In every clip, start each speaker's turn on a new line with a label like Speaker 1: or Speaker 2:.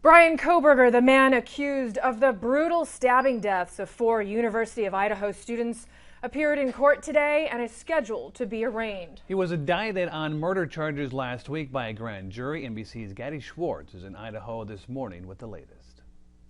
Speaker 1: Brian Kohberger, the man accused of the brutal stabbing deaths of 4 University of Idaho students, appeared in court today and is scheduled to be arraigned.
Speaker 2: He was indicted on murder charges last week by a grand jury. NBC's Gadi Schwartz is in Idaho this morning with the latest.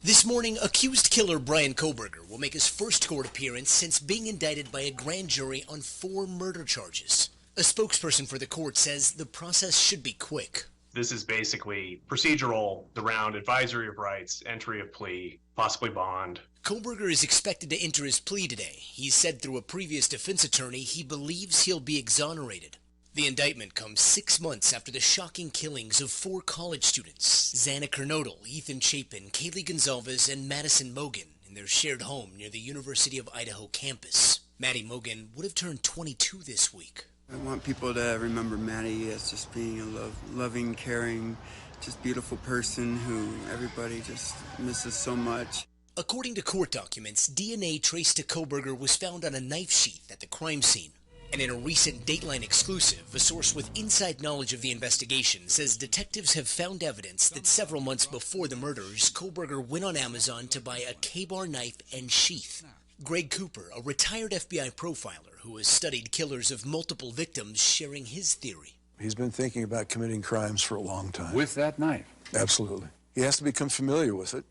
Speaker 3: This morning, accused killer Brian Kohberger will make his first court appearance since being indicted by a grand jury on 4 murder charges. A spokesperson for the court says the process should be quick.
Speaker 4: This is basically procedural around advisory of rights, entry of plea, possibly bond.
Speaker 3: Kohberger is expected to enter his plea today. He said through a previous defense attorney he believes he'll be exonerated. The indictment comes 6 months after the shocking killings of 4 college students, Xana Kernodle, Ethan Chapin, Kaylee Gonzalez, and Madison Mogan, in their shared home near the University of Idaho campus. Maddie Mogan would have turned 22 this week.
Speaker 5: I want people to remember Maddie as just being a loving, caring, just beautiful person who everybody just misses so much.
Speaker 3: According to court documents, DNA traced to Kohberger was found on a knife sheath at the crime scene. And in a recent Dateline exclusive, a source with inside knowledge of the investigation says detectives have found evidence that several months before the murders, Kohberger went on Amazon to buy a K-bar knife and sheath. Greg Cooper, a retired FBI profiler who has studied killers of multiple victims, sharing his theory.
Speaker 6: He's been thinking about committing crimes for a long time.
Speaker 7: With that knife?
Speaker 6: Absolutely. He has to become familiar with it,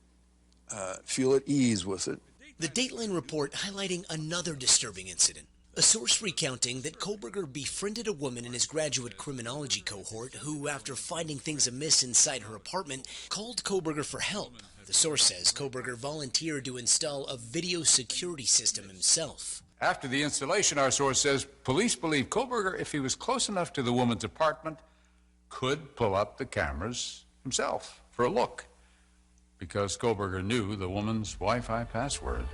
Speaker 6: feel at ease with it.
Speaker 3: The Dateline report highlighting another disturbing incident. A source recounting that Kohberger befriended a woman in his graduate criminology cohort who, after finding things amiss inside her apartment, called Kohberger for help. The source says Kohberger volunteered to install a video security system himself.
Speaker 7: After the installation, our source says, police believe Kohberger, if he was close enough to the woman's apartment, could pull up the cameras himself for a look, because Kohberger knew the woman's Wi-Fi password.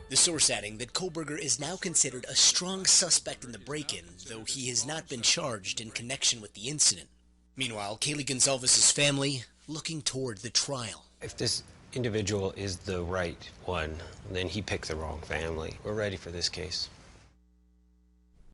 Speaker 3: The source adding that Kohberger is now considered a strong suspect in the break-in, though he has not been charged in connection with the incident. Meanwhile, Kaylee Gonzalez's family looking toward the trial.
Speaker 8: If this individual is the right one, then he picked the wrong family. We're ready for this case.